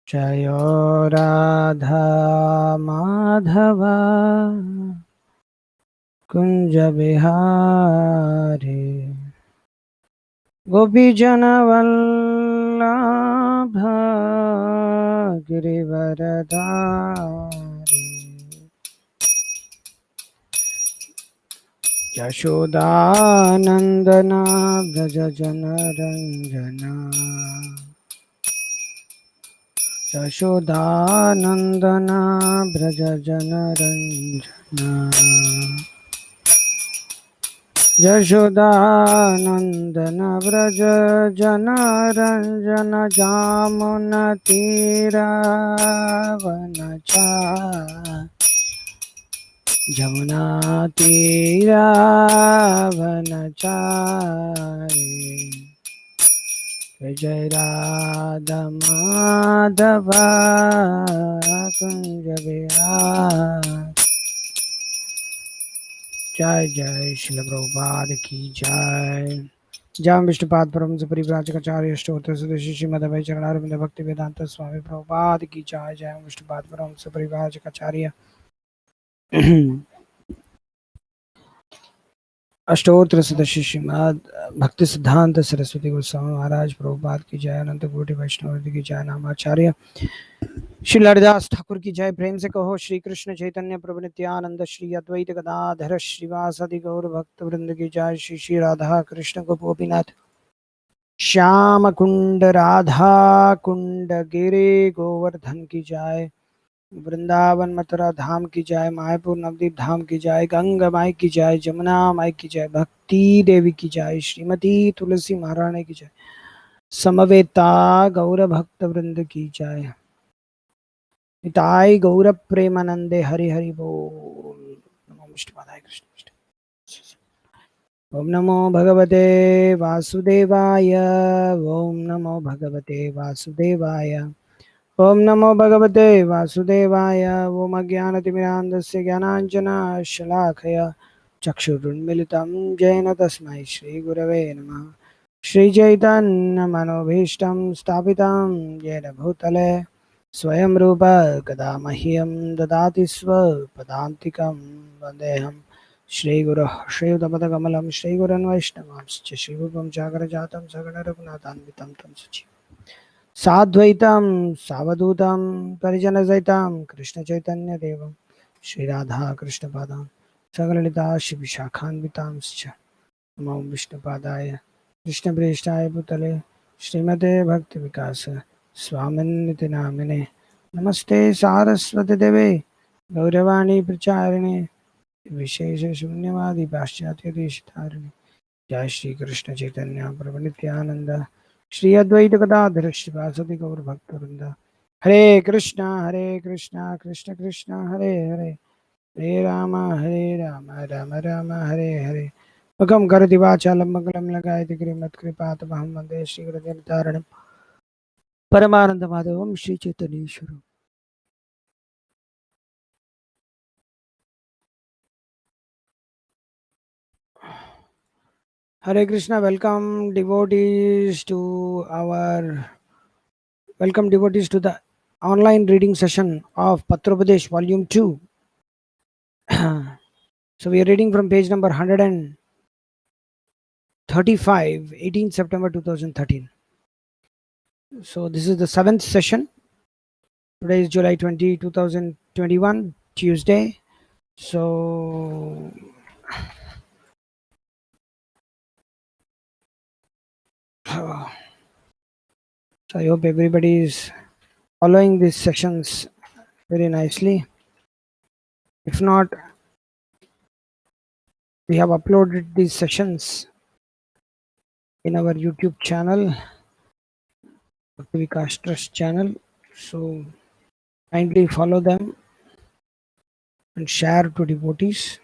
जय राधा माधव कुंज बिहारी गोपीजन वल्लभ गिरिवरधारी यशोदानंदना व्रज जनरंजना यशोदानंदना व्रज जनरंजना यशोदानंदन व्रज जनरंजन जमुना तीरावनचारी जय राधा माधव कुंज बिहार। जय जय श्रील प्रभुपाद की जय। जय विष्णुपाद परम परिव्राजकाचार्य स्तोत्र सदस्य श्रीमद चरणारविंद भक्ति वेदांत स्वामी प्रभुपाद की जय। जय विष्णुपाद परम परिव्राजकाचार्य अष्टोत्र सदस्य श्रीमद भक्ति सिद्धांत सरस्वती गोस्वामी महाराज प्रभुपाद की जय। अनंत कोटि वैष्णव की जय। नामाचार्य श्री हरिदास ठाकुर की जय। प्रेम से कहो श्री कृष्ण चैतन्य प्रभु नित्यानंद श्री अद्वैत गदाधर श्रीवासदि गौर भक्त वृंद की जय। श्री श्री राधा कृष्ण गोपीनाथ श्याम कुंड राधा कुंड गिरि गोवर्धन की जय। वृंदावन मथुरा धाम की जय। मायापुर नवदीप धाम की जय। गंगा माई की जय। जमुना माई की जय। भक्ति देवी की जय। श्रीमती तुलसी महारानी की जय। समवेता गौर भक्त वृंद की जय। निताय गौर प्रेमानंदे हरि हरि बोल। नमो विष्णुपादाय कृष्ण। ओम नमो भगवते वासुदेवाय। ओम नमो भगवते वासुदेवाय। ओम नमो भगवते वासुदेवाय। ओम अज्ञानतिमिरान्धस्य ज्ञानाञ्जनशलाकया चक्षुरुन्मिलितं येन तस्मै श्रीगुरवे नमः। श्रीचैतन्यमनोभीष्टं स्थापितं येन भूतले स्वयं रूप कदा मह्यं ददाति स्वपदान्तिकं। वन्देऽहं श्रीगुरोः श्रीयुतपदकमलं श्रीगुरोन् वैष्णवांश्च श्रीरूपं सागरजातं सगणरघुनाथान्वितं तं सजीवं साद्वैतं सावधूतं परिजनसहितं कृष्णचैतन्यदेवं श्रीराधा कृष्णपादां सगललिता श्रीविशाखान्वितांश्च नमो विष्णुपादाय कृष्णप्रेष्ठाय भूतले श्रीमते भक्तिविकास स्वामिन्निति नामिने। नमस्ते सारस्वती देवे गौरवाणी प्रचारिणे विशेषशून्यवादी पाश्चात्यदेशतारिणे। जय श्री कृष्ण चैतन्य प्रभु नित्यानंद श्री अद्वैत गदाधर श्रीवासदि गौर भक्तवृंद। हरे कृष्णा कृष्ण कृष्ण हरे हरे हरे राम राम राम हरे हरे। मकम करति वाचालं मंगलं लगायति गिरिमत्कृपातमहं वन्दे श्रीगुरुदेवतारणं परमानन्दमाधवं श्रीचैतन्येश्वरम्। Hare Krishna, welcome devotees to the online reading session of Patropadesh Volume 2. So we are reading from page number 135, 18 September 2013. So this is the 7th session. Today is July 20, 2021, Tuesday. So I hope everybody is following these sessions very nicely. If not, we have uploaded these sessions in our YouTube channel, Bhakti Vikas Trust channel. So kindly follow them and share to devotees.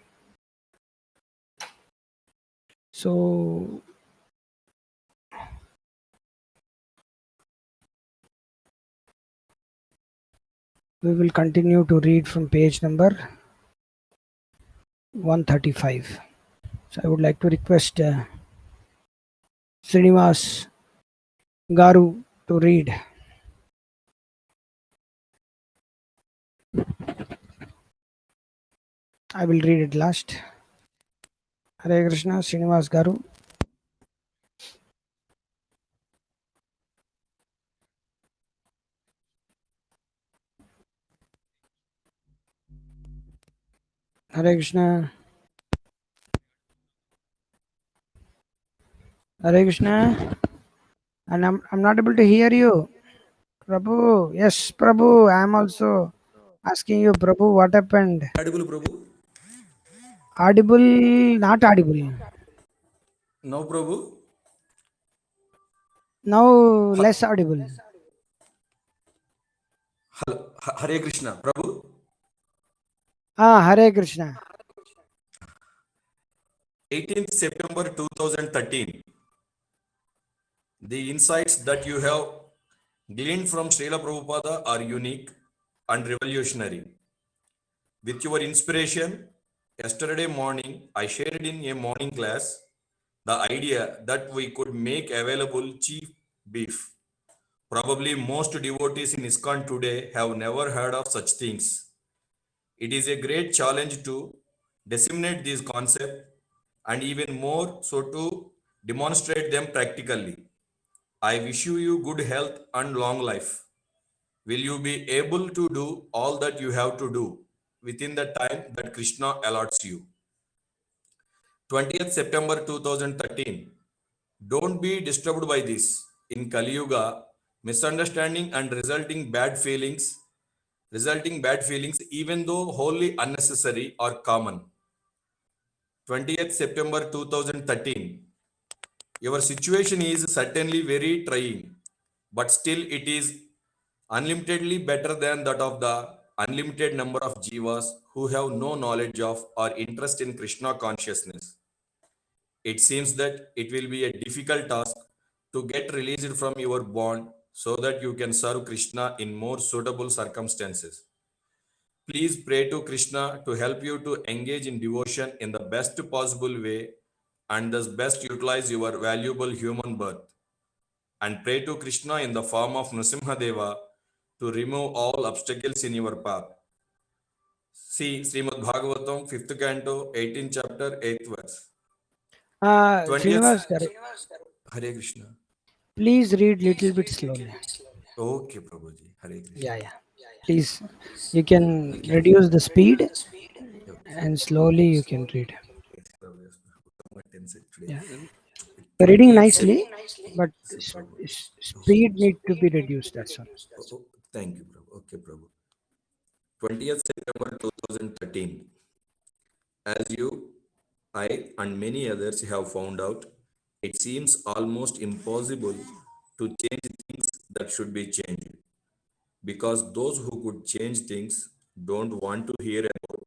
So we will continue to read from page number 135. So I would like to request Srinivas Garu to read. I will read it last. Hare Krishna, Srinivas Garu. Hare Krishna. Hare Krishna. And I'm not able to hear you. Prabhu. Yes, Prabhu. I am also asking you, Prabhu, what happened? Audible, Prabhu? Audible, not audible. No, Prabhu? Now less audible. Hare Krishna, Prabhu. Hare Krishna. 18th September 2013. The insights that you have gleaned from Srila Prabhupada are unique and revolutionary. With your inspiration, yesterday morning I shared in a morning class the idea that we could make available cheap beef. Probably most devotees in ISKCON today have never heard of such things. It is a great challenge to disseminate these concepts and even more so to demonstrate them practically. I wish you good health and long life. Will you be able to do all that you have to do within the time that Krishna allots you? 20th September 2013. Don't be disturbed by this. In Kali Yuga, misunderstanding and resulting bad feelings, even though wholly unnecessary, are common. 20th September 2013. Your situation is certainly very trying, but still it is unlimitedly better than that of the unlimited number of jivas who have no knowledge of or interest in Krishna consciousness. It seems that it will be a difficult task to get released from your bond so that you can serve Krishna in more suitable circumstances. Please pray to Krishna to help you to engage in devotion in the best possible way and thus best utilize your valuable human birth. And pray to Krishna in the form of Nrsimhadeva to remove all obstacles in your path. See Srimad Bhagavatam, 5th canto, 18th chapter, 8th verse. 20th. Srinivas Garu, Hare Krishna. please read little bit slowly. Okay, Prabhuji. Hare Krishna. Yeah. Please, you can reduce the speed Okay. and slowly you can read. Yes, Prabhu. Yes, Prabhu. I'm attentive today. Yeah. You're reading 20th nicely, but Prabhu. speed need to be reduced. That's all. Oh, thank you, Prabhu. Okay, Prabhu. 20th September 2013. As you, I, and many others have found out, it seems almost impossible to change things that should be changed. Because those who could change things don't want to hear about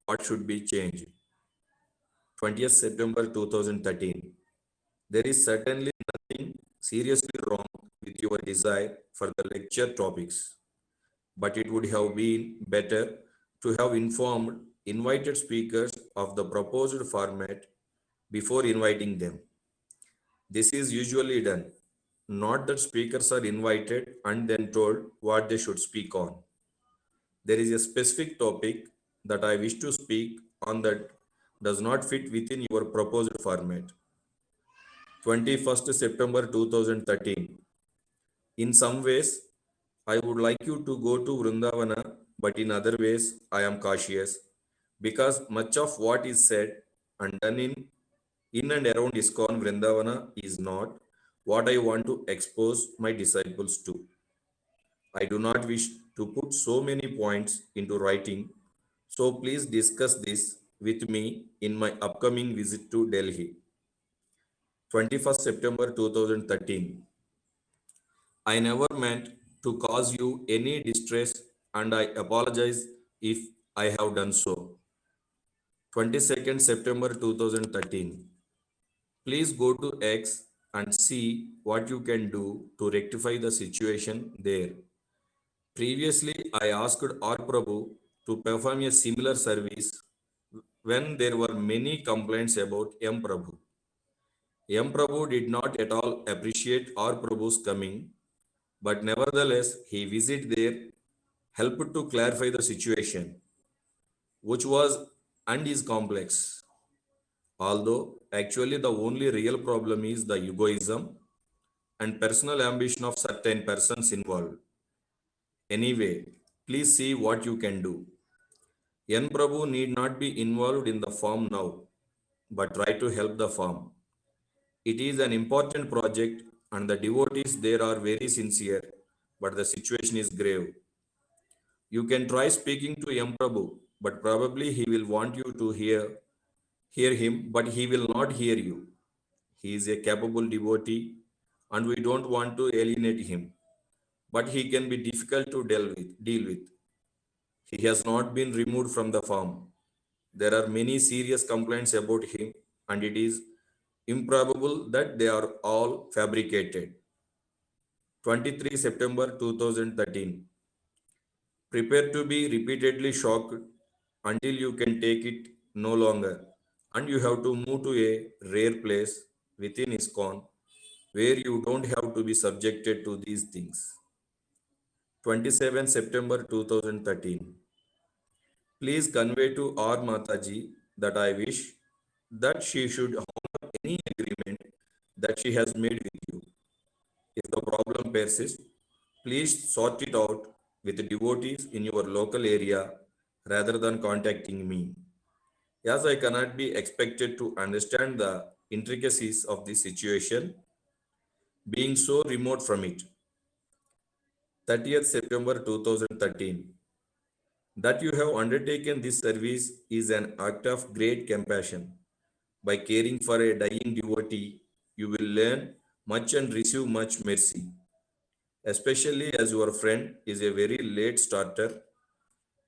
what should be changed. 20th September 2013. There is certainly nothing seriously wrong with your desire for the lecture topics, but it would have been better to have informed invited speakers of the proposed format before inviting them. This is usually done, not that speakers are invited and then told what they should speak on. There is a specific topic that I wish to speak on that does not fit within your proposed format. 21st September 2013. In some ways, I would like you to go to Vrindavana, but in other ways, I am cautious because much of what is said and done in and around ISKCON Vrindavana is not what I want to expose my disciples to. I do not wish to put so many points into writing, so please discuss this with me in my upcoming visit to Delhi. 21st September 2013. I never meant to cause you any distress and I apologize if I have done so. 22nd September 2013. Please go to X and see what you can do to rectify the situation there. Previously, I asked R. Prabhu to perform a similar service when there were many complaints about M. Prabhu. M. Prabhu did not at all appreciate R. Prabhu's coming, but nevertheless, he visited there, helped to clarify the situation, which was and is complex. Although actually the only real problem is the egoism and personal ambition of certain persons involved. Anyway, please see what you can do. N Prabhu need not be involved in the farm now, but try to help the farm. It is an important project and the devotees there are very sincere, but the situation is grave. You can try speaking to M. Prabhu, but probably he will want you to hear him, but he will not hear you. He is a capable devotee and we don't want to alienate him, but he can be difficult to deal with. He has not been removed from the farm. There are many serious complaints about him, and it is improbable that they are all fabricated. 23 September 2013. Prepare to be repeatedly shocked until you can take it no longer, and you have to move to a rare place within ISKCON where you don't have to be subjected to these things. 27 September 2013. Please convey to R. Mataji that I wish that she should honor any agreement that she has made with you. If the problem persists, please sort it out with devotees in your local area rather than contacting me, as I cannot be expected to understand the intricacies of the situation, being so remote from it. 30th September 2013. That you have undertaken this service is an act of great compassion. By caring for a dying devotee, you will learn much and receive much mercy. Especially as your friend is a very late starter,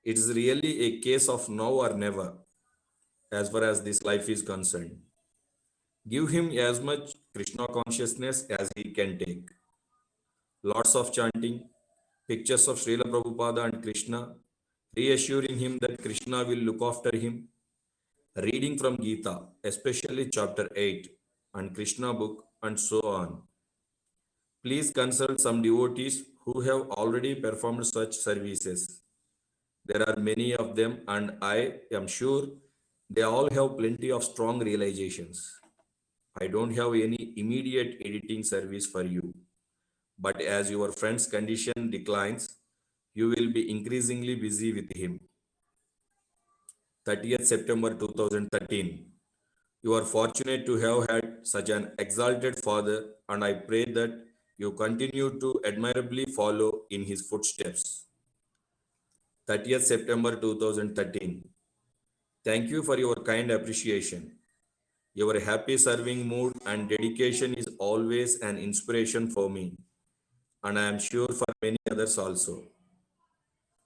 it is really a case of now or never as far as this life is concerned. Give him as much Krishna consciousness as he can take. Lots of chanting, pictures of Srila Prabhupada and Krishna, reassuring him that Krishna will look after him, reading from Gita, especially chapter 8 and Krishna book and so on. Please consult some devotees who have already performed such services. There are many of them and I am sure they all have plenty of strong realizations. I don't have any immediate editing service for you, but as your friend's condition declines, you will be increasingly busy with him. 30th September 2013. You are fortunate to have had such an exalted father, and I pray that you continue to admirably follow in his footsteps. 30th September 2013. Thank you for your kind appreciation. Your happy serving mood and dedication is always an inspiration for me, and I am sure for many others also.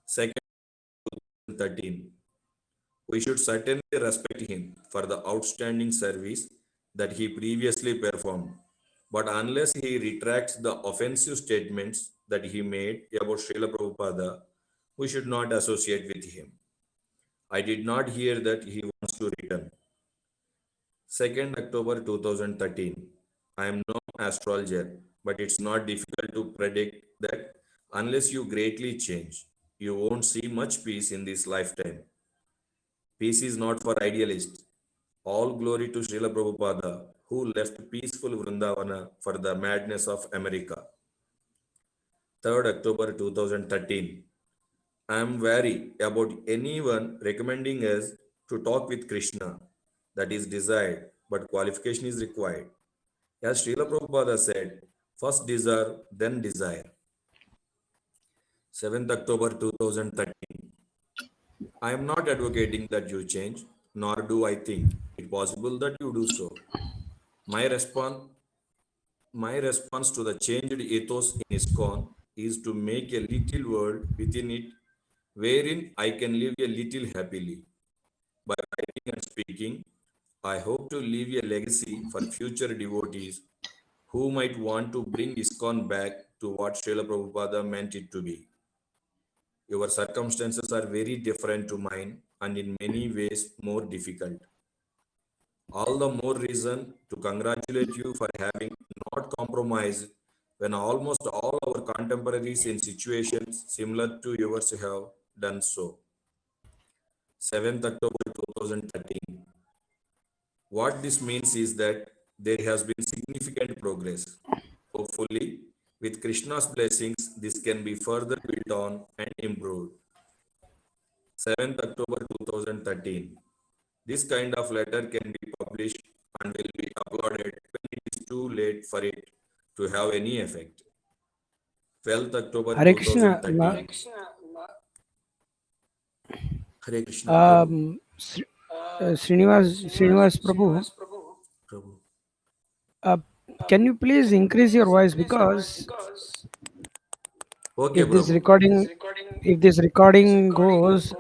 2nd 2013. We should certainly respect him for the outstanding service that he previously performed. But unless he retracts the offensive statements that he made about Srila Prabhupada, we should not associate with him. I did not hear that he wants to return. 2nd October 2013. I am no astrologer, but it's not difficult to predict that unless you greatly change, you won't see much peace in this lifetime. Peace is not for idealists. All glory to Srila Prabhupada, who left peaceful Vrindavana for the madness of America. 3rd October 2013. I am wary about anyone recommending us to talk with Krishna. That is desired, but qualification is required. As Srila Prabhupada said, first desire, then desire. 7th October 2013. I am not advocating that you change, nor do I think it possible that you do so. My response, my response to the changed ethos in ISKCON is to make a little world within it wherein I can live a little happily. By writing and speaking, I hope to leave a legacy for future devotees who might want to bring ISKCON back to what Srila Prabhupada meant it to be. Your circumstances are very different to mine and in many ways more difficult. All the more reason to congratulate you for having not compromised when almost all our contemporaries in situations similar to yours have done so. 7th October 2013. What this means is that there has been significant progress. Hopefully, with Krishna's blessings, this can be further built on and improved. 7th October 2013. This kind of letter can be published and will be uploaded when it is too late for it to have any effect. 12th October Hare Krishna, 2013. Hare Krishna, Prabhu. Srinivas Prabhu, Prabhu. uh, can you please increase your voice, because Okay, if this Prabhu. recording goes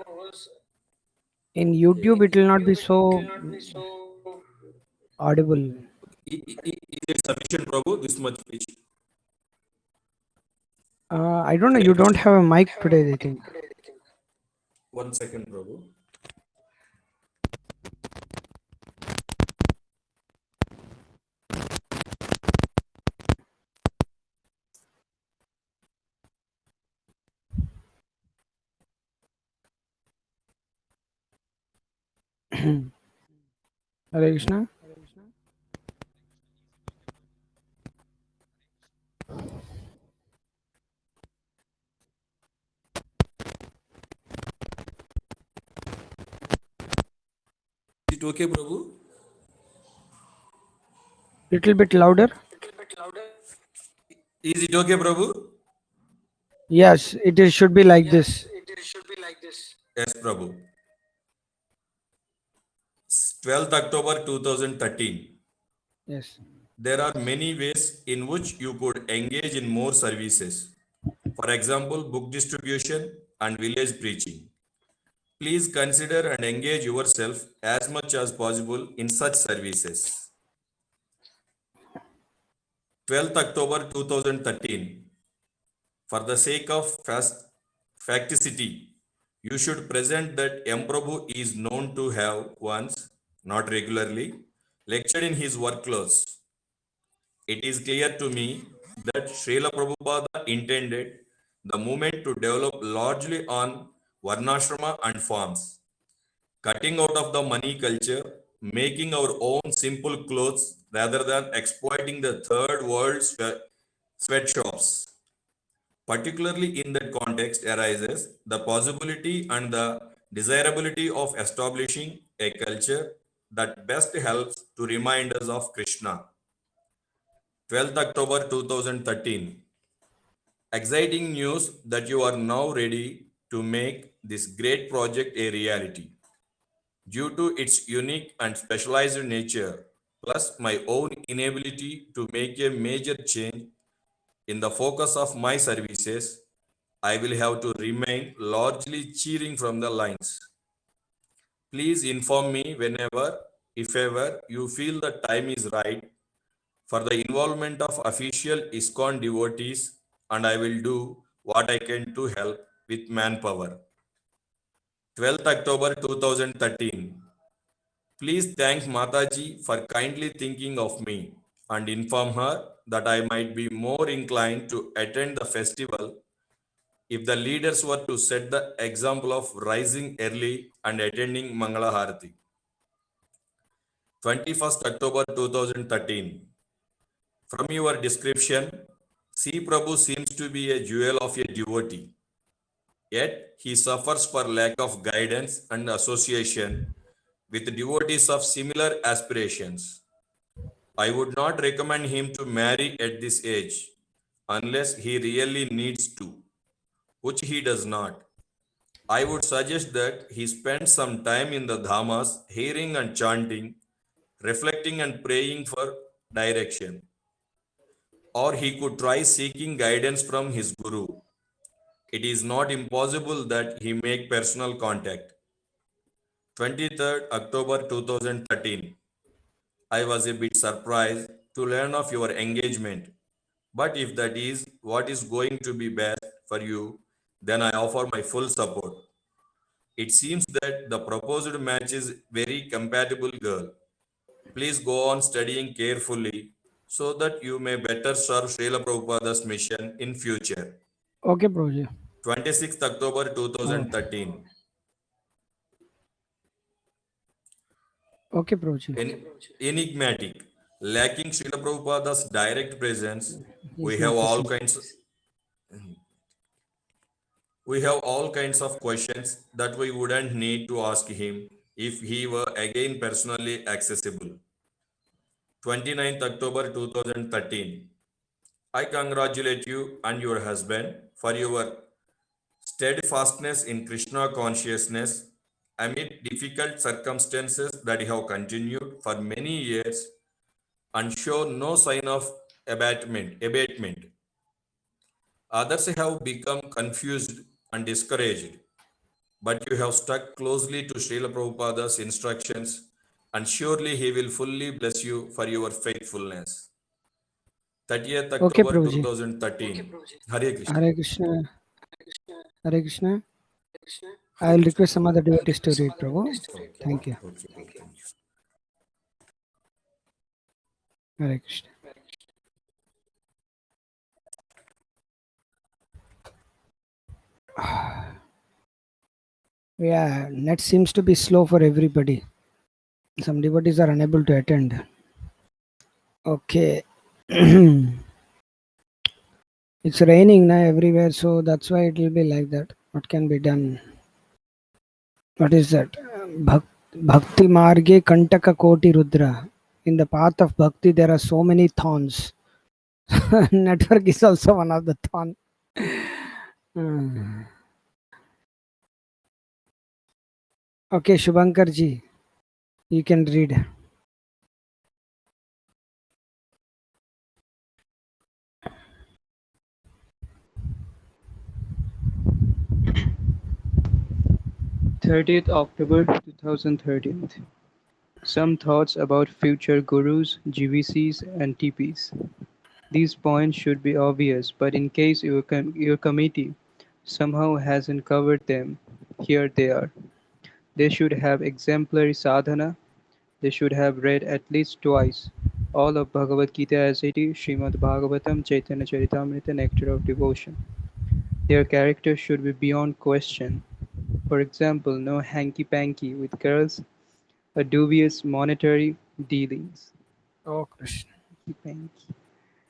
in YouTube, it will not be so audible. Is it sufficient, Prabhu? This much pitch? I don't know, you don't have a mic today, I think. 1 second, Prabhu. Hare Krishna. Is it okay, Prabhu? Little bit louder. Is it okay, Prabhu? Yes, should be like this. Yes, Prabhu. 12th October 2013. Yes. There are many ways in which you could engage in more services. For example, book distribution and village preaching. Please consider and engage yourself as much as possible in such services. 12th October 2013. For the sake of facticity, you should present that M. Prabhu is known to have once, not regularly, lectured in his work clothes. It is clear to me that Srila Prabhupada intended the movement to develop largely on Varnashrama and forms, cutting out of the money culture, making our own simple clothes rather than exploiting the third world sweatshops. Particularly in that context arises the possibility and the desirability of establishing a culture that best helps to remind us of Krishna. 12th October 2013. Exciting news that you are now ready to make this great project a reality. Due to its unique and specialized nature, plus my own inability to make a major change in the focus of my services, I will have to remain largely cheering from the lines. Please inform me whenever, if ever, you feel the time is right for the involvement of official ISKCON devotees, and I will do what I can to help with manpower. 12th October 2013. Please thank Mataji for kindly thinking of me and inform her that I might be more inclined to attend the festival if the leaders were to set the example of rising early and attending Mangala Harati. 21st October 2013. From your description, C. Prabhu seems to be a jewel of a devotee. Yet he suffers for lack of guidance and association with devotees of similar aspirations. I would not recommend him to marry at this age unless he really needs to, which he does not. I would suggest that he spend some time in the dhamas, hearing and chanting, reflecting and praying for direction. Or he could try seeking guidance from his guru. It is not impossible that he make personal contact. 23rd October 2013. I was a bit surprised to learn of your engagement, but if that is what is going to be best for you, then I offer my full support. It seems that the proposed match is very compatible girl. Please go on studying carefully so that you may better serve Srila Prabhupada's mission in future. Okay, Prabhuji. 26th October Oh. 2013. Okay, Prabhuji. enigmatic, lacking Srila Prabhupada's direct presence. He's We have not all listening. kinds we have all kinds of questions that we wouldn't need to ask him if he were again personally accessible. 29th October 2013. I congratulate you and your husband for your steadfastness in Krishna consciousness amid difficult circumstances that have continued for many years and show no sign of abatement. Others have become confused and discouraged, but you have stuck closely to Srila Prabhupada's instructions, and surely he will fully bless you for your faithfulness. 30th Okay, October Prabhuji. 2013. Hare Krishna. Hare Krishna. Hare Krishna. Hare I'll Krishna. request some other devotees to read, Prabhu. Okay, Thank you. okay, Prabhu, thank you. Hare Krishna. Yeah, net seems to be slow for everybody. Some devotees are unable to attend. Okay. It's raining now everywhere, so that's why it will be like that. What can be done? What is that? Bhakti Marge Kantaka Koti Rudra. In the path of bhakti, there are so many thorns. Network is also one of the thorn. Hmm. Okay, Shubhankar ji, you can read. Thirtieth October 2013. Some thoughts about future gurus, GVCs, and TPs. These points should be obvious, but in case your committee somehow hasn't covered them, here they are. They should have exemplary sadhana. They should have read at least twice all of Bhagavad Gita as it is, Srimad Bhagavatam, Chaitanya Charitamrita, Nectar of Devotion. Their character should be beyond question. For example, no hanky-panky with girls, a dubious monetary dealings. Oh, Krishna. Hanky-panky.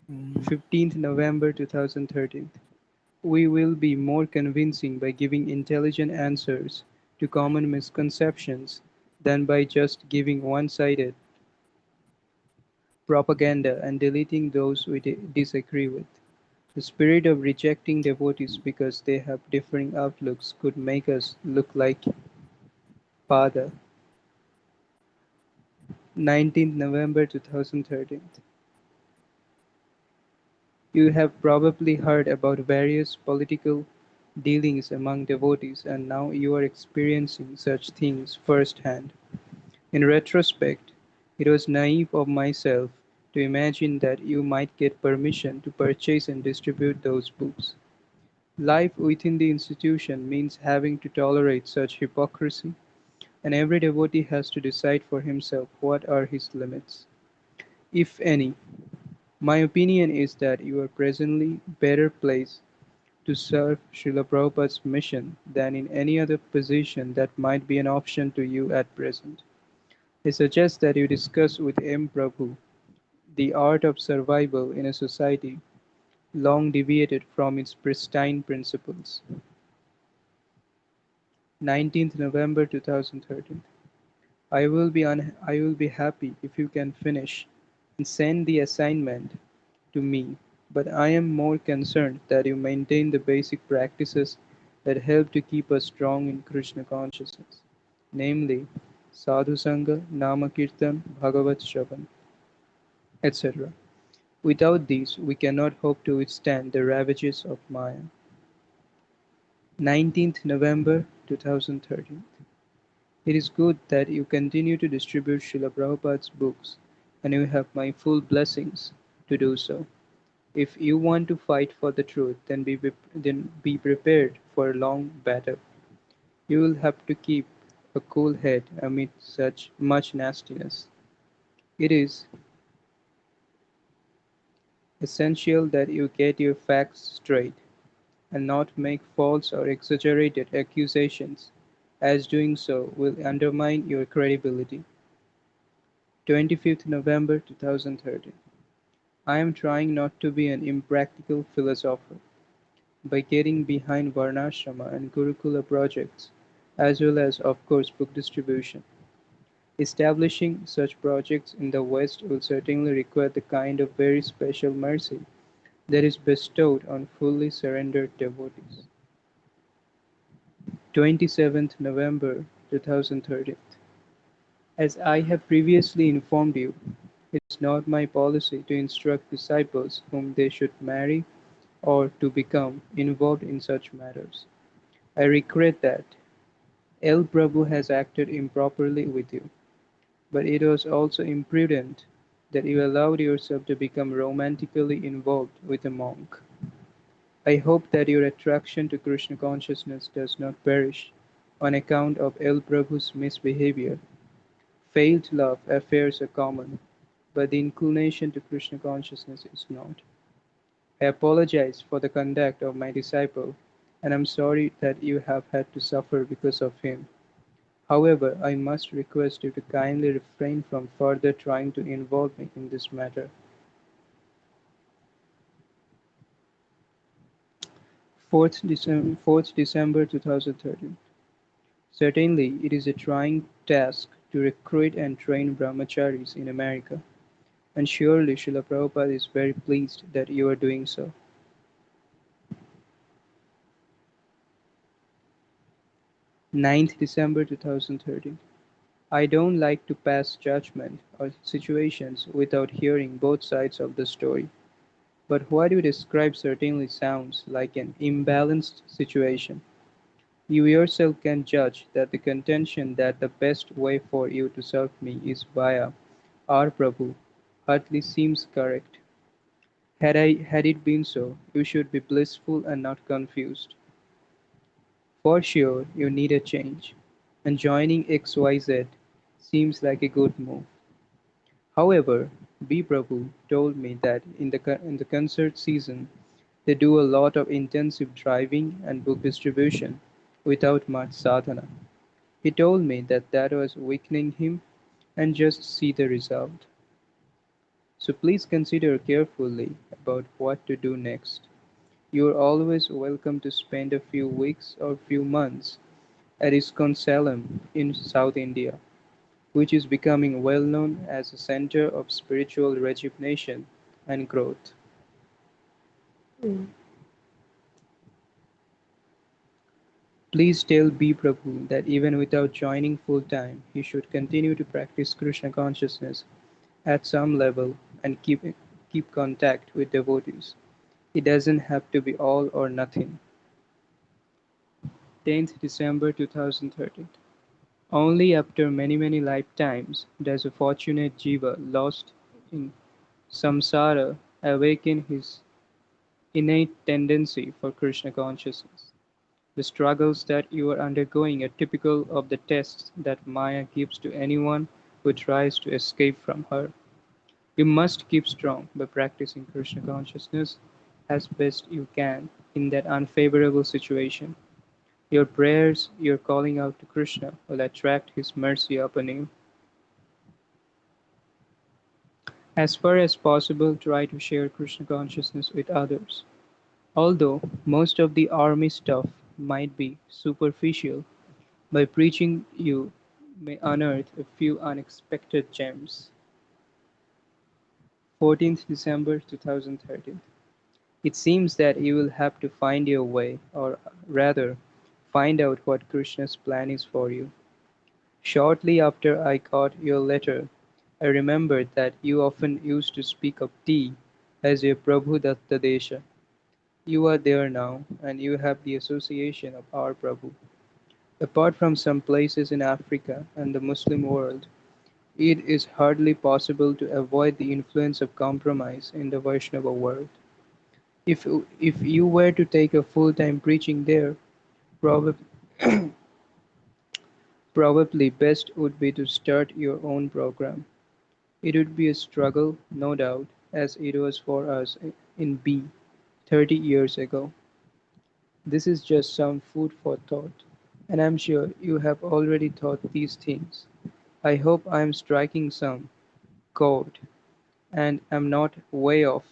Hmm. 15th November 2013. We will be more convincing by giving intelligent answers to common misconceptions than by just giving one-sided propaganda and deleting those we disagree with. The spirit of rejecting devotees because they have differing outlooks could make us look like Pada. 19th November 2013. You have probably heard about various political dealings among devotees, and now you are experiencing such things firsthand. In retrospect, it was naive of myself to imagine that you might get permission to purchase and distribute those books. Life within the institution means having to tolerate such hypocrisy, and every devotee has to decide for himself what are his limits, if any. My opinion is that you are presently better placed to serve Srila Prabhupada's mission than in any other position that might be an option to you at present. I suggest that you discuss with M. Prabhu the art of survival in a society long deviated from its pristine principles. 19th November 2013. I will be happy if you can finish and send the assignment to me, but I am more concerned that you maintain the basic practices that help to keep us strong in Krishna consciousness, namely Sadhu Sangha, Namakirtan, Bhagavat Shravan, etc. Without these, we cannot hope to withstand the ravages of Maya. 19th November 2013. It is good that you continue to distribute Srila Prabhupada's books, and you have my full blessings to do so. If you want to fight for the truth, then be prepared for a long battle. You will have to keep a cool head amid such much nastiness. It is essential that you get your facts straight and not make false or exaggerated accusations, as doing so will undermine your credibility. 25th November 2013. I am trying not to be an impractical philosopher by getting behind Varnashrama and Gurukula projects, as well as, of course, book distribution. Establishing such projects in the West will certainly require the kind of very special mercy that is bestowed on fully surrendered devotees. 27th November 2013. As I have previously informed you, it is not my policy to instruct disciples whom they should marry or to become involved in such matters. I regret that El Prabhu has acted improperly with you, but it was also imprudent that you allowed yourself to become romantically involved with a monk. I hope that your attraction to Krishna consciousness does not perish on account of El Prabhu's misbehavior. Failed love affairs are common, but the inclination to Krishna consciousness is not. I apologize for the conduct of my disciple, and am sorry that you have had to suffer because of him. However, I must request you to kindly refrain from further trying to involve me in this matter. 4th December 2013. Certainly, it is a trying task to recruit and train brahmacharis in America, and surely Srila Prabhupada is very pleased that you are doing so. 9th December 2013. I don't like to pass judgment on situations without hearing both sides of the story, but what you describe certainly sounds like an imbalanced situation. You yourself can judge that the contention that the best way for you to serve me is via our Prabhu hardly seems correct. Had it been so, you should be blissful and not confused. For sure, you need a change, and joining XYZ seems like a good move. However, B. Prabhu told me that in the concert season they do a lot of intensive driving and book distribution without much sadhana. He told me that that was weakening him and just see the result. So please consider carefully about what to do next. You are always welcome to spend a few weeks or few months at ISKCON Salem in South India, which is becoming well known as a center of spiritual rejuvenation and growth. Please tell B. Prabhu that even without joining full time, he should continue to practice Krishna consciousness at some level and keep contact with devotees. It doesn't have to be all or nothing. 10th December 2013. Only after many lifetimes does a fortunate jiva lost in samsara awaken his innate tendency for Krishna consciousness. The struggles that you are undergoing are typical of the tests that Maya gives to anyone who tries to escape from her. You must keep strong by practicing Krishna consciousness as best you can in that unfavorable situation. Your prayers, your calling out to Krishna will attract his mercy upon you. As far as possible, try to share Krishna consciousness with others. Although most of the army stuff might be superficial, by preaching you may unearth a few unexpected gems. 14th December 2013. It seems that you will have to find your way, or rather, find out what Krishna's plan is for you. Shortly after I got your letter, I remembered that you often used to speak of tea as your Prabhu Datta Desha. You are there now, and you have the association of our Prabhu. Apart from some places in Africa and the Muslim world, it is hardly possible to avoid the influence of compromise in the Vaishnava world. If you were to take a full-time preaching there, probably probably best would be to start your own program. It would be a struggle, no doubt, as it was for us in B 30 years ago. This is just some food for thought, and I'm sure you have already thought these things. I hope I am striking some code, and am not way off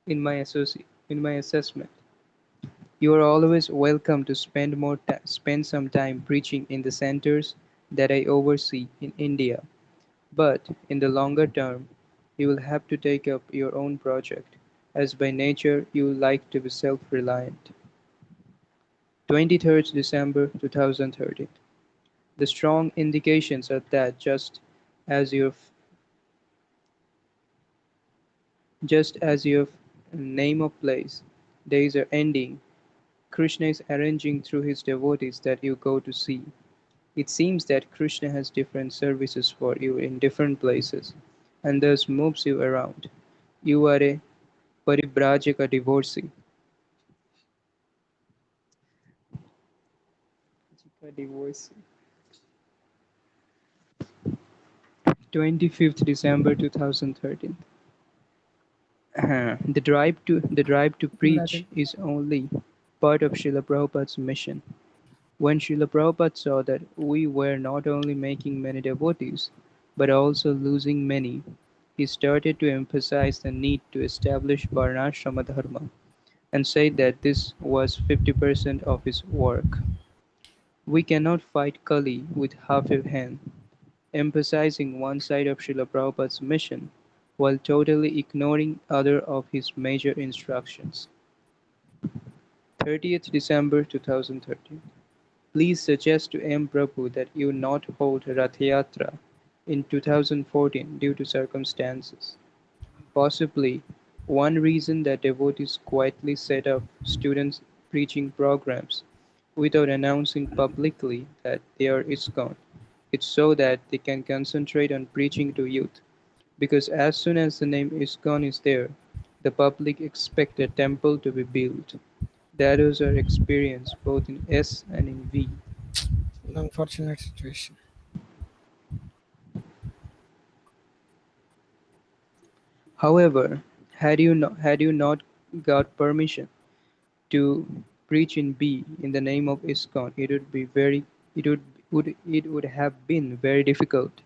in my assessment. You are always welcome to spend some time preaching in the centers that I oversee in India, but in the longer term, you will have to take up your own project, as by nature you like to be self-reliant. 23rd December 2013. The strong indications are that as your just as your name of place, days are ending. Krishna is arranging through his devotees that you go to see. It seems that Krishna has different services for you in different places, and thus moves you around. You are a paribrajaka divorcee. Divorcee. 25th December 2013. The drive to preach is only part of Srila Prabhupada's mission. When Srila Prabhupada saw that we were not only making many devotees, but also losing many, he started to emphasize the need to establish Varnashrama Dharma and said that this was 50% of his work. We cannot fight Kali with half a hand, emphasizing one side of Srila Prabhupada's mission while totally ignoring other of his major instructions. 30th December 2013. Please suggest to M. Prabhu that you not hold Rath Yatra in 2014 due to circumstances. Possibly, one reason that devotees quietly set up students' preaching programs without announcing publicly that they are ISKCON is so that they can concentrate on preaching to youth, because as soon as the name ISKCON is there, the public expect a temple to be built. That is our experience both in S and in V. An unfortunate situation. However, had you not got permission to preach in B in the name of ISKCON, it would have been very difficult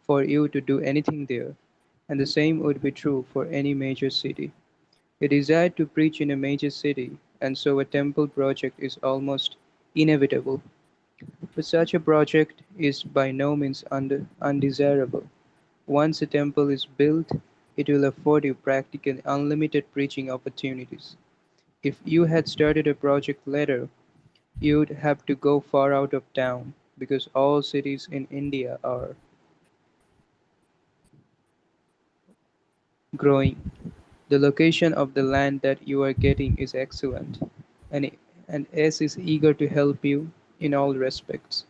for you to do anything there, and the same would be true for any major city. A desire to preach in a major city, and so a temple project is almost inevitable. But such a project is by no means undesirable. Once a temple is built, it will afford you practically unlimited preaching opportunities. If you had started a project later, you'd have to go far out of town, because all cities in India are growing. The location of the land that you are getting is excellent, and, and S is eager to help you in all respects.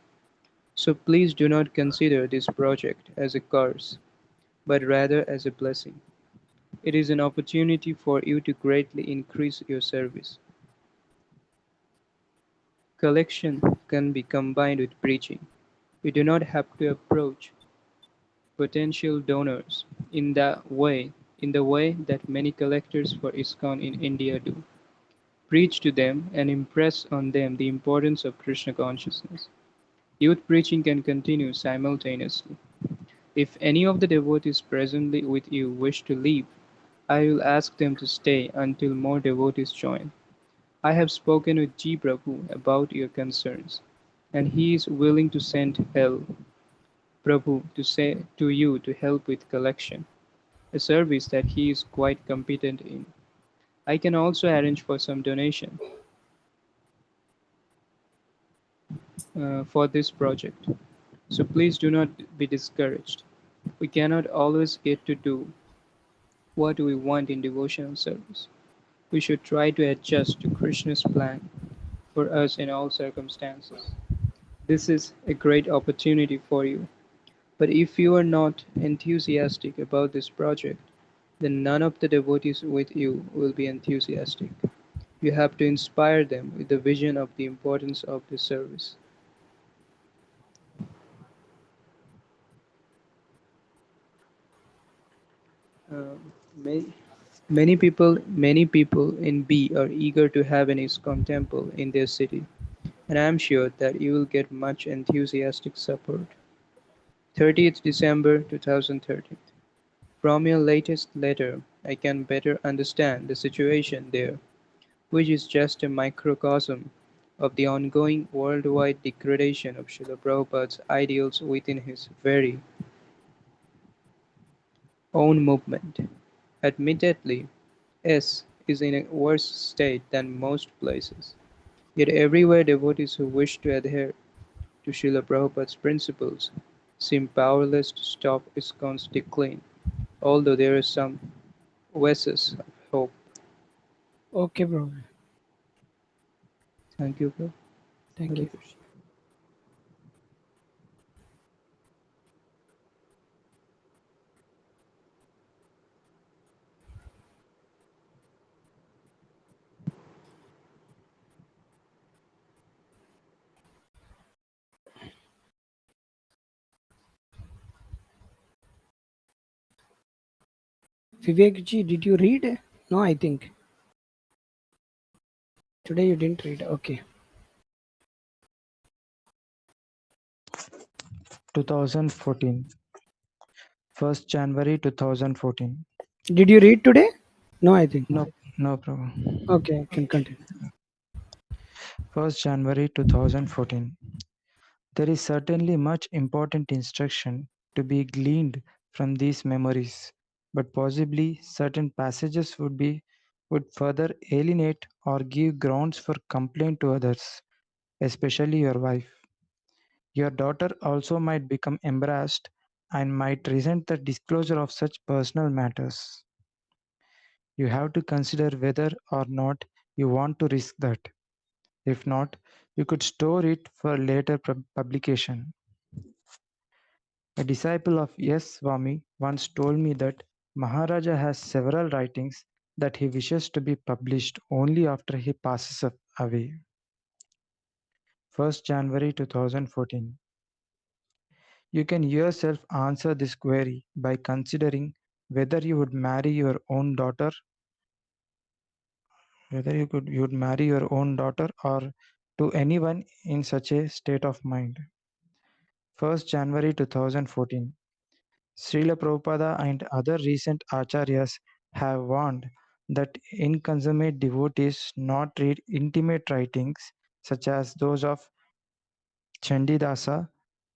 So please do not consider this project as a curse, but rather as a blessing. It is an opportunity for you to greatly increase your service. Collection can be combined with preaching. You do not have to approach potential donors in the way that many collectors for ISKCON in India do. Preach to them and impress on them the importance of Krishna consciousness. Youth preaching can continue simultaneously. If any of the devotees presently with you wish to leave, I will ask them to stay until more devotees join. I have spoken with G. Prabhu about your concerns, and he is willing to send L. Prabhu to say to you to help with collection, a service that he is quite competent in. I can also arrange for some donation for this project. So please do not be discouraged. We cannot always get to do what we want in devotional service. We should try to adjust to Krishna's plan for us in all circumstances. This is a great opportunity for you. But if you are not enthusiastic about this project, then none of the devotees with you will be enthusiastic. You have to inspire them with the vision of the importance of this service. Many, many people in B are eager to have an ISKCON temple in their city, and I am sure that you will get much enthusiastic support. 30th December 2013. From your latest letter, I can better understand the situation there, which is just a microcosm of the ongoing worldwide degradation of Srila Prabhupada's ideals within his very own movement. Admittedly, S is in a worse state than most places, yet everywhere devotees who wish to adhere to Srila Prabhupada's principles seem powerless to stop ISKCON's decline, although there are some oases of hope. Okay, bro. Thank you, bro. Thank Hare you. Krishna. Vivek ji, did you read? No, I think. Today you didn't read. Okay. 2014, 1st January 2014. Did you read today? No, I think. No problem. Okay, can continue. 1st January 2014. There is certainly much important instruction to be gleaned from these memories, but possibly certain passages would further alienate or give grounds for complaint to others, especially your wife. Your daughter also might become embarrassed and might resent the disclosure of such personal matters. You have to consider whether or not you want to risk that. If not, you could store it for later publication. A disciple of S. Swami once told me that Maharaja has several writings that he wishes to be published only after he passes away. 1st January 2014. You can yourself answer this query by considering whether you would marry your own daughter, or to anyone in such a state of mind. 1st January 2014. Srila Prabhupada and other recent acharyas have warned that inconsummate devotees not read intimate writings such as those of Chandidasa,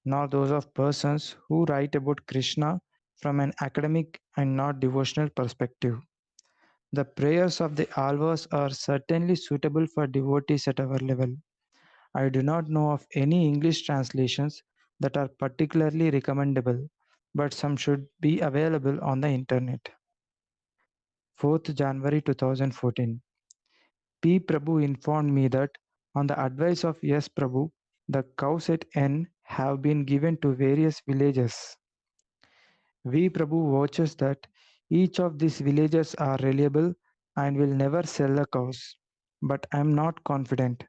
nor those of persons who write about Krishna from an academic and not devotional perspective. The prayers of the alvas are certainly suitable for devotees at our level. I do not know of any English translations that are particularly recommendable, but some should be available on the internet. 4th January 2014. P. Prabhu informed me that, on the advice of S. Prabhu, the cows at N have been given to various villages. V. Prabhu watches that each of these villages are reliable and will never sell the cows. But I am not confident.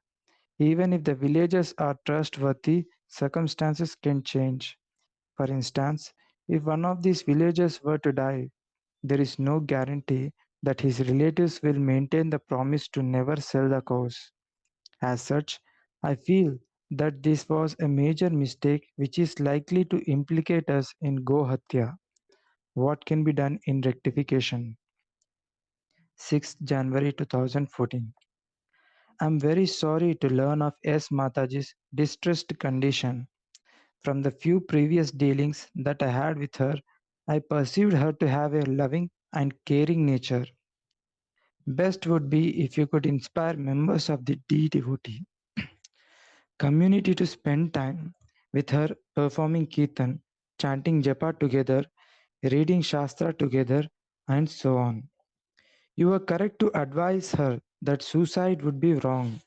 Even if the villagers are trustworthy, circumstances can change. For instance, if one of these villagers were to die, there is no guarantee that his relatives will maintain the promise to never sell the cows. As such, I feel that this was a major mistake which is likely to implicate us in Gohatya. What can be done in rectification? 6th January 2014. I am very sorry to learn of S. Mataji's distressed condition. From the few previous dealings that I had with her, I perceived her to have a loving and caring nature. Best would be if you could inspire members of the devotee community to spend time with her performing kirtan, chanting japa together, reading shastra together, and so on. You are correct to advise her that suicide would be wrong.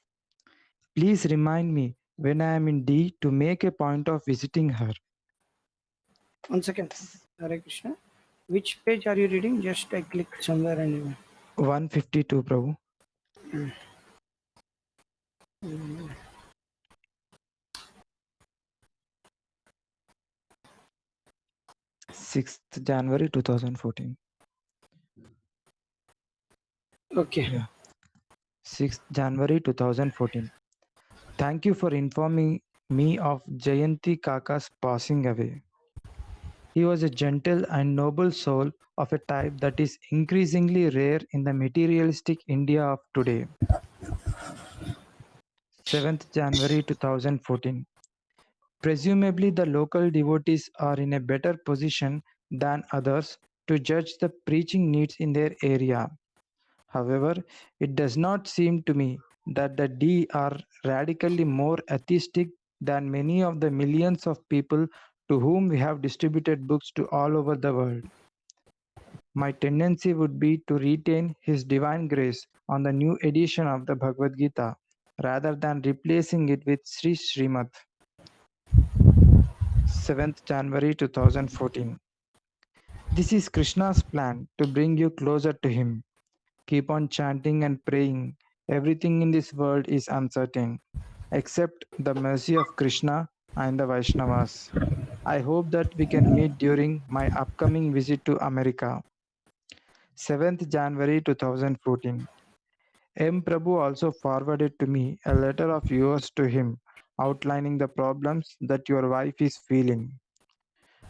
Please remind me when I am in D to make a point of visiting her. 1 second. Hare Krishna. Which page are you reading? Just I clicked somewhere and 152, Prabhu. 6th January 2014. okay. Yeah. 6th January 2014. Thank you for informing me of Jayanti Kaka's passing away. He was a gentle and noble soul of a type that is increasingly rare in the materialistic India of today. 7th January 2014. Presumably, the local devotees are in a better position than others to judge the preaching needs in their area. However, it does not seem to me that the D are radically more atheistic than many of the millions of people to whom we have distributed books to all over the world. My tendency would be to retain His Divine Grace on the new edition of the Bhagavad Gita rather than replacing it with Sri Srimad. 7th January 2014. This is Krishna's plan to bring you closer to Him. Keep on chanting and praying. Everything in this world is uncertain, except the mercy of Krishna and the Vaishnavas. I hope that we can meet during my upcoming visit to America. 7th January 2014. M. Prabhu also forwarded to me a letter of yours to him outlining the problems that your wife is feeling.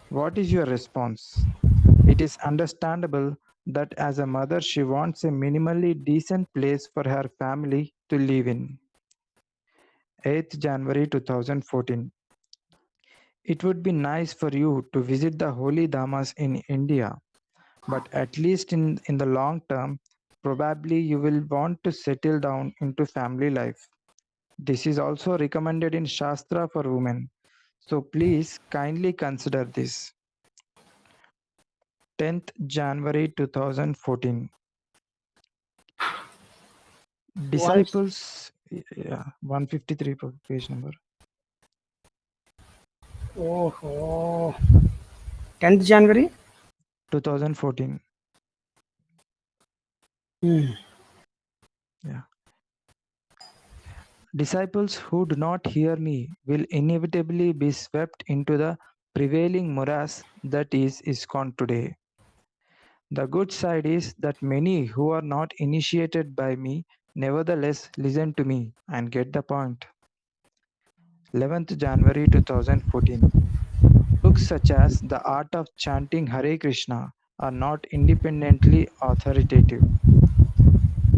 What is your response? It is understandable that as a mother she wants a minimally decent place for her family to live in. 8th January 2014. It would be nice for you to visit the holy dhamas in India, but at least in the long term, probably you will want to settle down into family life. This is also recommended in Shastra for women, so please kindly consider this. 10th January 2014. Disciples, 153 page number. Oh, 10th January. 2014. Disciples who do not hear me will inevitably be swept into the prevailing morass that is ISKCON today. The good side is that many who are not initiated by me nevertheless listen to me and get the point. 11th January 2014. Books such as The Art of Chanting Hare Krishna are not independently authoritative.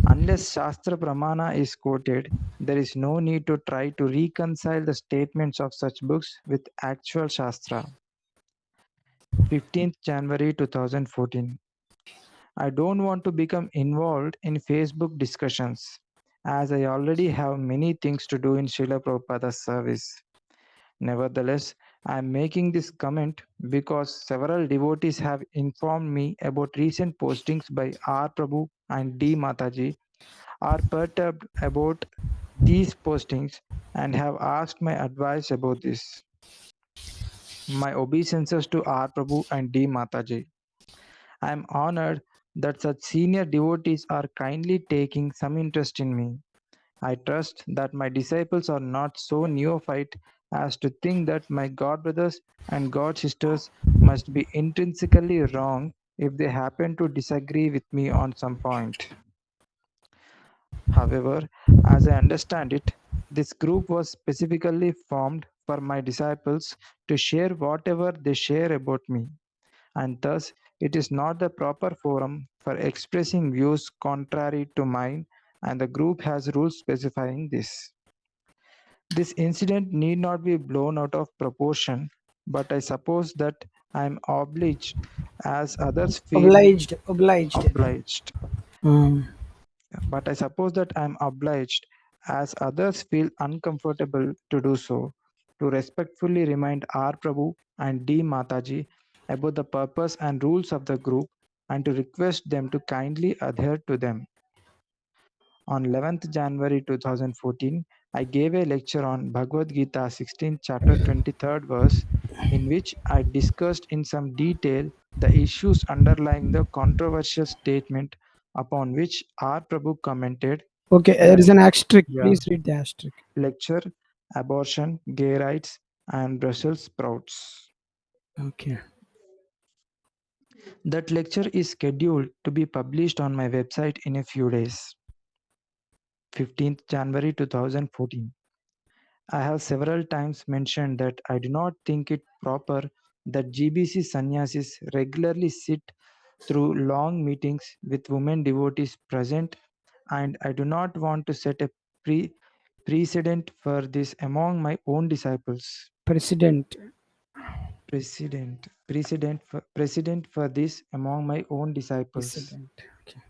Unless Shastra Pramana is quoted, there is no need to try to reconcile the statements of such books with actual Shastra. 15th January 2014. I don't want to become involved in Facebook discussions, as I already have many things to do in Srila Prabhupada's service. Nevertheless, I am making this comment because several devotees have informed me about recent postings by R. Prabhu and D. Mataji are perturbed about these postings and have asked my advice about this. My obeisances to R. Prabhu and D. Mataji. I am honored that such senior devotees are kindly taking some interest in me. I trust that my disciples are not so neophyte as to think that my god brothers and god sisters must be intrinsically wrong if they happen to disagree with me on some point. However, as I understand it, this group was specifically formed for my disciples to share whatever they share about me, and thus it is not the proper forum for expressing views contrary to mine, and the group has rules specifying this. This incident need not be blown out of proportion, but I suppose that I am obliged as others feel obliged. But I suppose that I am obliged as others feel uncomfortable to do so, to respectfully remind R. Prabhu and D. Mataji about the purpose and rules of the group and to request them to kindly adhere to them. On 11th January 2014, I gave a lecture on Bhagavad Gita 16th chapter 23rd verse, in which I discussed in some detail the issues underlying the controversial statement, upon which R. Prabhu commented. Okay, there is an asterisk. Yeah. Please read the asterisk. Lecture, Abortion, Gay Rights, and Brussels Sprouts. Okay. That lecture is scheduled to be published on my website in a few days. 15th January 2014. I have several times mentioned that I do not think it proper that GBC sannyasis regularly sit through long meetings with women devotees present, and I do not want to set a precedent for this among my own disciples. Precedent. Precedent for this among my own disciples. Precedent. Okay.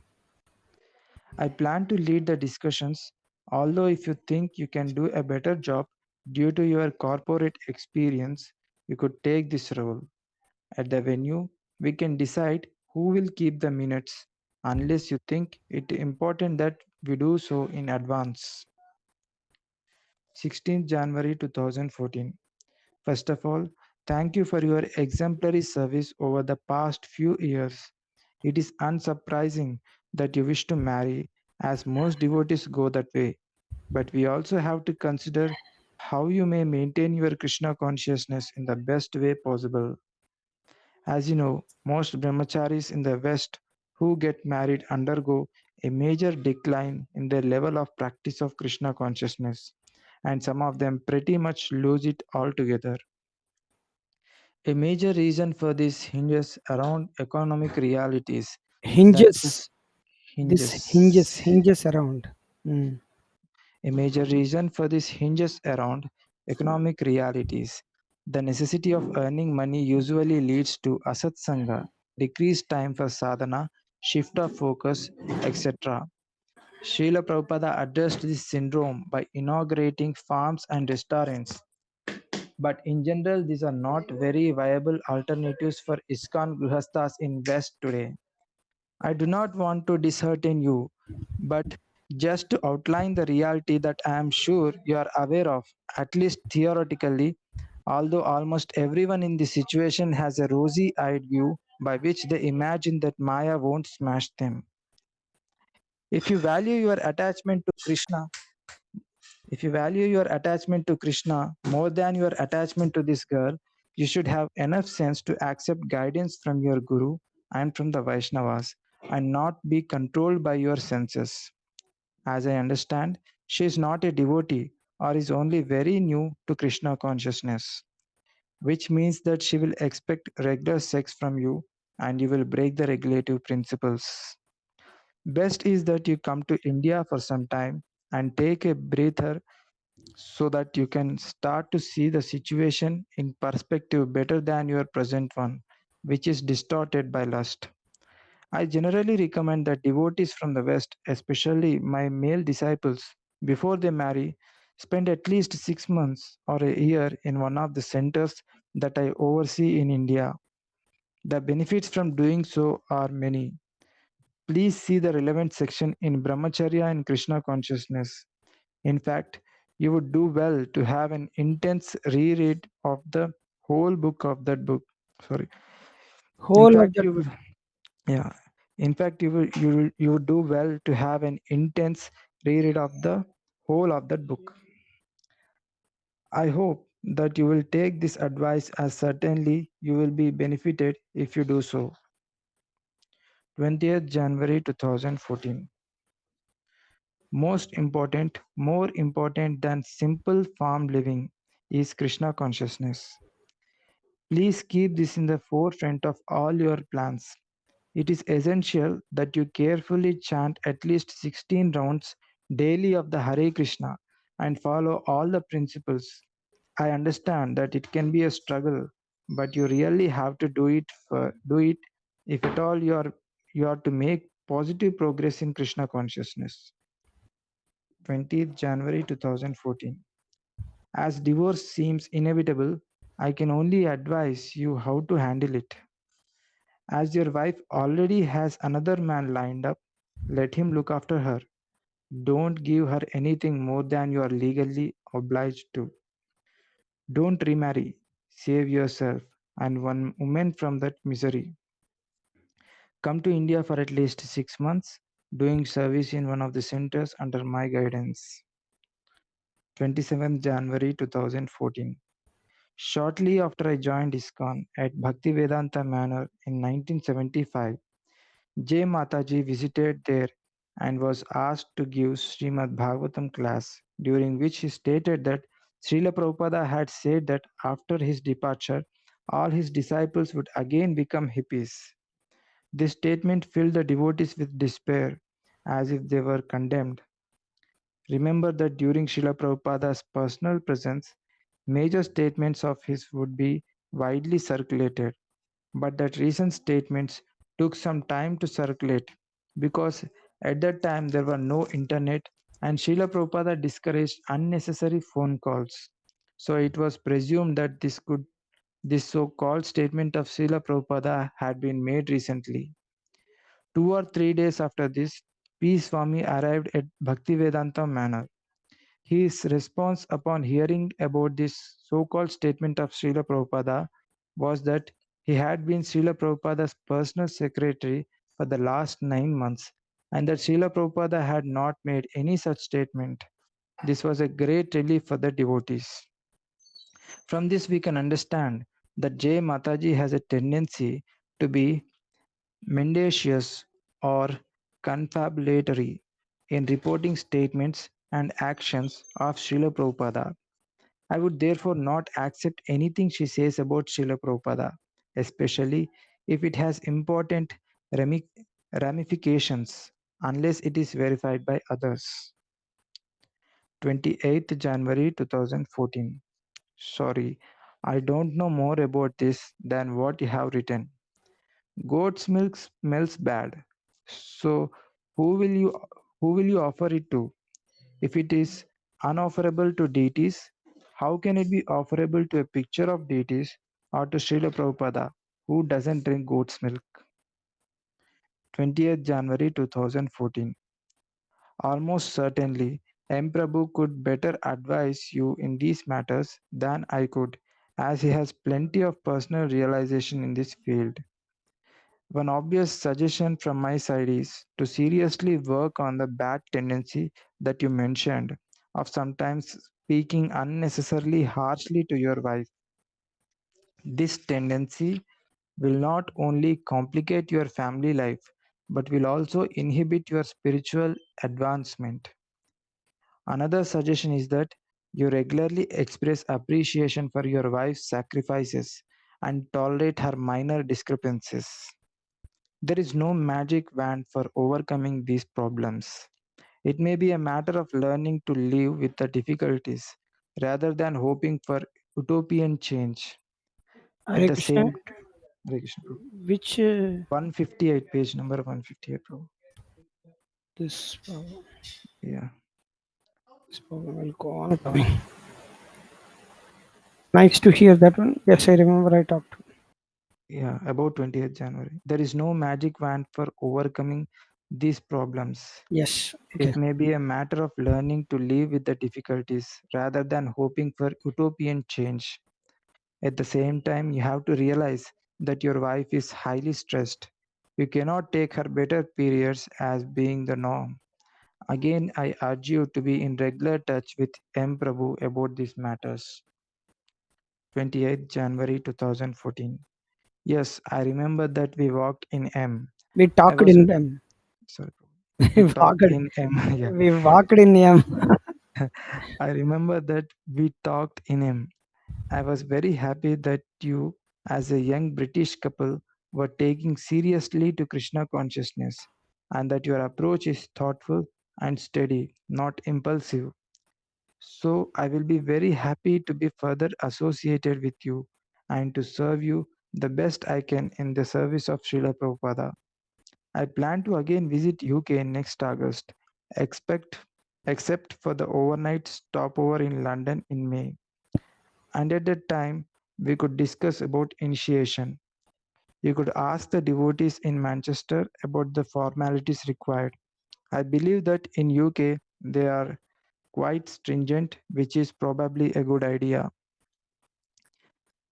I plan to lead the discussions, although if you think you can do a better job due to your corporate experience, you could take this role. At the venue, we can decide who will keep the minutes, unless you think it important that we do so in advance. 16th January 2014. First of all, thank you for your exemplary service over the past few years. It is unsurprising that you wish to marry, as most devotees go that way. But we also have to consider how you may maintain your Krishna consciousness in the best way possible. As you know, most brahmacharis in the West who get married undergo a major decline in their level of practice of Krishna consciousness, and some of them pretty much lose it altogether. A major reason for this hinges around economic realities that Hinges. This hinges. hinges around. Mm. A major reason for this hinges around economic realities. The necessity of earning money usually leads to asatsanga, decreased time for sadhana, shift of focus, etc. Srila Prabhupada addressed this syndrome by inaugurating farms and restaurants. But in general, these are not very viable alternatives for ISKCON Grihasthas in West today. I do not want to dishearten you, but just to outline the reality that I am sure you are aware of, at least theoretically, although almost everyone in this situation has a rosy eyed view by which they imagine that Maya won't smash them. If you value your attachment to Krishna, if you value your attachment to Krishna more than your attachment to this girl, you should have enough sense to accept guidance from your Guru and from the Vaishnavas and not be controlled by your senses. As I understand, she is not a devotee or is only very new to Krishna consciousness, which means that she will expect regular sex from you and you will break the regulative principles. Best is that you come to India for some time and take a breather so that you can start to see the situation in perspective better than your present one, which is distorted by lust. I generally recommend that devotees from the West, especially my male disciples, before they marry, spend at least 6 months or a year in one of the centers that I oversee in India. The benefits from doing so are many. Please see the relevant section in Brahmacharya and Krishna consciousness. In fact, you would do well to have an intense reread of the whole book of that book. Sorry. In Whole of fact, that you book. would, yeah. In fact, you would do well to have an intense reread of the whole of that book. I hope that you will take this advice, as certainly you will be benefited if you do so. 20th January 2014. More important than simple farm living is Krishna consciousness. Please keep this in the forefront of all your plans. It is essential that you carefully chant at least 16 rounds daily of the Hare Krishna and follow all the principles. I understand that it can be a struggle, but you really have to do it if at all you are to make positive progress in Krishna consciousness. 20th January 2014. As divorce seems inevitable, I can only advise you how to handle it. As your wife already has another man lined up, let him look after her. Don't give her anything more than you are legally obliged to. Don't remarry. Save yourself and one woman from that misery. Come to India for at least 6 months, doing service in one of the centers under my guidance. 27th January 2014. Shortly after I joined ISKCON at Bhaktivedanta Manor in 1975, Jay Mataji visited there and was asked to give Srimad Bhagavatam class, during which he stated that Srila Prabhupada had said that after his departure, all his disciples would again become hippies. This statement filled the devotees with despair, as if they were condemned. Remember that during Srila Prabhupada's personal presence, major statements of his would be widely circulated, but that recent statements took some time to circulate because at that time there were no internet and Srila Prabhupada discouraged unnecessary phone calls. So it was presumed that this so-called statement of Srila Prabhupada had been made recently. 2 or 3 days after this, P. Swami arrived at Bhaktivedanta Manor. His response upon hearing about this so-called statement of Srila Prabhupada was that he had been Srila Prabhupada's personal secretary for the last 9 months and that Srila Prabhupada had not made any such statement. This was a great relief for the devotees. From this we can understand that Jay Mataji has a tendency to be mendacious or confabulatory in reporting statements and actions of Srila Prabhupada. I would therefore not accept anything she says about Srila Prabhupada, especially if it has important ramifications, unless it is verified by others. 28th January 2014. Sorry, I don't know more about this than what you have written. Goat's milk smells bad. So who will you who will you offer it to? If it is unofferable to deities, how can it be offerable to a picture of deities or to Srila Prabhupada, who doesn't drink goat's milk? 20th January 2014. Almost certainly, M. Prabhu could better advise you in these matters than I could, as he has plenty of personal realization in this field. One obvious suggestion from my side is to seriously work on the bad tendency that you mentioned of sometimes speaking unnecessarily harshly to your wife. This tendency will not only complicate your family life but will also inhibit your spiritual advancement. Another suggestion is that you regularly express appreciation for your wife's sacrifices and tolerate her minor discrepancies. There is no magic wand for overcoming these problems. It may be a matter of learning to live with the difficulties rather than hoping for utopian change. At Hare the Krishna. same Hare Krishna, Prabhu. Which 158, page number 158, Prabhu. this Yeah. this program will go on coming. Nice to hear that one. Yes, I remember I talked. Yeah, about 20th January. There is no magic wand for overcoming these problems. Yes. Okay. It may be a matter of learning to live with the difficulties rather than hoping for utopian change. At the same time, you have to realize that your wife is highly stressed. You cannot take her better periods as being the norm. Again, I urge you to be in regular touch with M. Prabhu about these matters. 28th January 2014. Yes, I remember that we walked in M. We I talked was in them. sorry. We We talked walked. in M. Yeah. We walked in them. I remember that we talked in M. I was very happy that you, as a young British couple, were taking seriously to Krishna consciousness and that your approach is thoughtful and steady, not impulsive. So, I will be very happy to be further associated with you and to serve you the best I can in the service of Srila Prabhupada. I plan to again visit UK next August, expect, except for the overnight stopover in London in May. And at that time, we could discuss about initiation. You could ask the devotees in Manchester about the formalities required. I believe that in UK they are quite stringent, which is probably a good idea.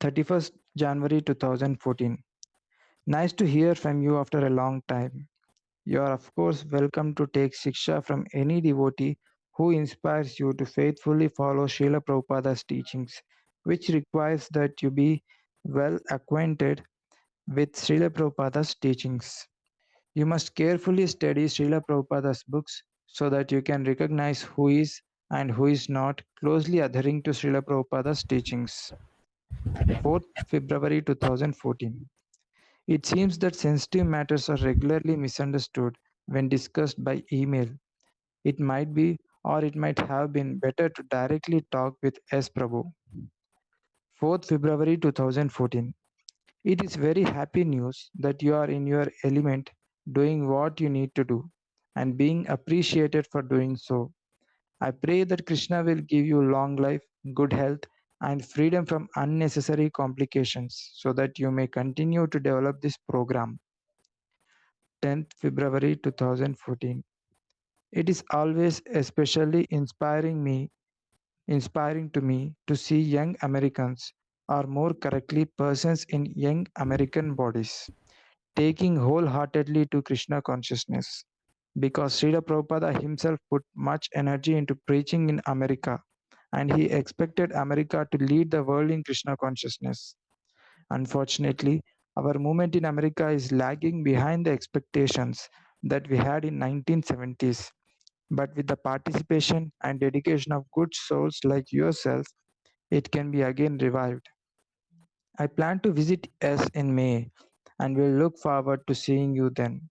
31st January 2014. Nice to hear from you after a long time. You are, of course, welcome to take Shiksha from any devotee who inspires you to faithfully follow Srila Prabhupada's teachings, which requires that you be well acquainted with Srila Prabhupada's teachings. You must carefully study Srila Prabhupada's books so that you can recognize who is and who is not closely adhering to Srila Prabhupada's teachings. 4th February 2014. It seems that sensitive matters are regularly misunderstood when discussed by email. It might be, or it might have been, better to directly talk with S. Prabhu. 4th February 2014. It is very happy news that you are in your element doing what you need to do and being appreciated for doing so. I pray that Krishna will give you long life, good health, and freedom from unnecessary complications so that you may continue to develop this program. 10th February 2014. It is always especially inspiring to me to see young Americans, or more correctly, persons in young American bodies, taking wholeheartedly to Krishna consciousness. Because Srila Prabhupada himself put much energy into preaching in America, and he expected America to lead the world in Krishna consciousness. Unfortunately, our movement in America is lagging behind the expectations that we had in 1970s. But with the participation and dedication of good souls like yourself, it can be again revived. I plan to visit us in May and will look forward to seeing you then.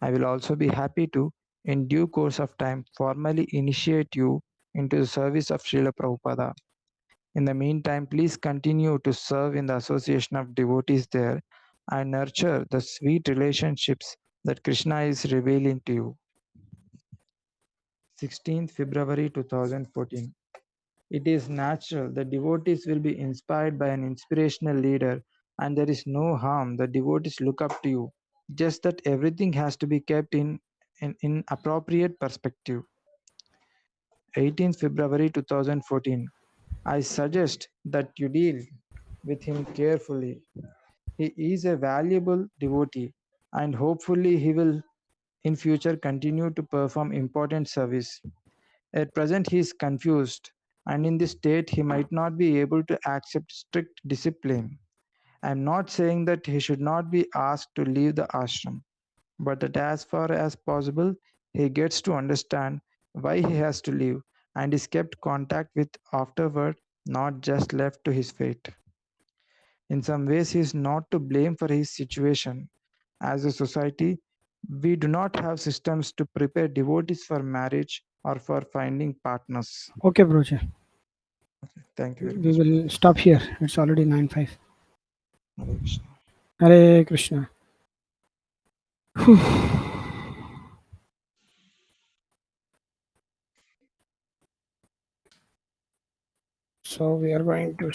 I will also be happy to, in due course of time, formally initiate you into the service of Srila Prabhupada. In the meantime, please continue to serve in the association of devotees there and nurture the sweet relationships that Krishna is revealing to you. 16th February 2014. It is natural that devotees will be inspired by an inspirational leader, and there is no harm that devotees look up to you. Just that everything has to be kept in appropriate perspective. 18th February 2014. I suggest that you deal with him carefully. He is a valuable devotee, and hopefully he will in future continue to perform important service. At present he is confused, and in this state he might not be able to accept strict discipline. I am not saying that he should not be asked to leave the ashram, but that as far as possible he gets to understand why he has to leave and is kept contact with afterward, not just left to his fate. In some ways, he is not to blame for his situation. As a society, we do not have systems to prepare devotees for marriage or for finding partners. Okay, Broja. Thank you very We much. will stop here. It's already 9:05. Hare Krishna. Hare Krishna. So we are going to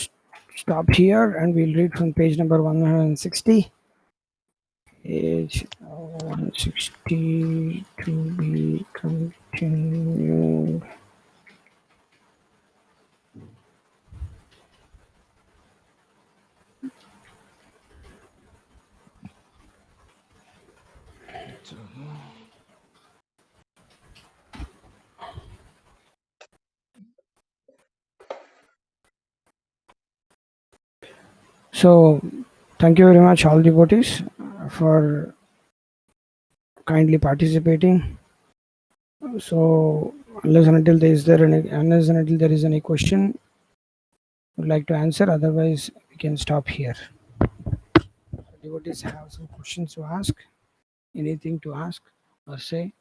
stop here and we'll read from page number 160. Page 160 to be continued. So thank you very much all devotees for kindly participating. So unless and until there is any question would like to answer, otherwise we can stop here. Devotees have some questions to ask, anything to ask or say.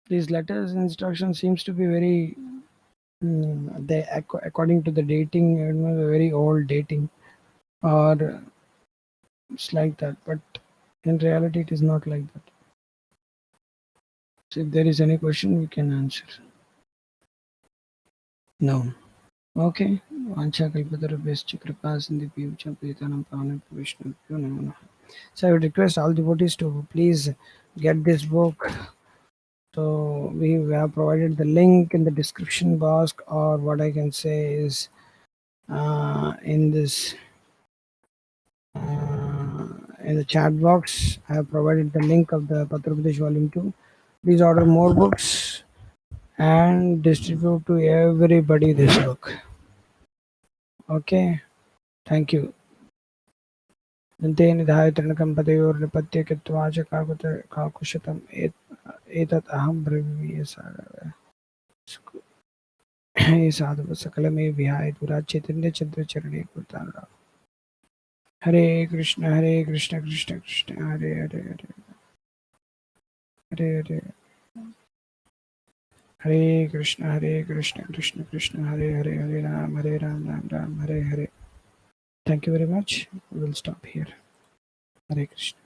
These letters instruction seems to be very they according to the dating, very old dating, or it's like that, but in reality it is not like that. So if there is any question we can answer. No. Okay. Vancha kalpatarubhyascha kripa sindhubhyam prietanam pavanabhyo Vishnubhyo namo namaha. So I would request all devotees to please get this book. So we have provided the link in the description box, or what I can say is in this in the chat box. I have provided the link of the Patrapadesh volume 2. Please order more books and distribute to everybody this book. Okay, thank you. Dante nidhaya trinakam padayornipatya kitvacha kakushatam etat aham brahmi हे साधु सकल में विहाय पुरा चैतन्य चंद्र चरणे कुर्तान राम। हरे Krishna Krishna Krishna Hare Hare Hare Hare Hare Hare Krishna Krishna Krishna Hare Hare Hare Ram Ram Ram Hare Hare. Thank you very much. We will stop here. Hare Krishna.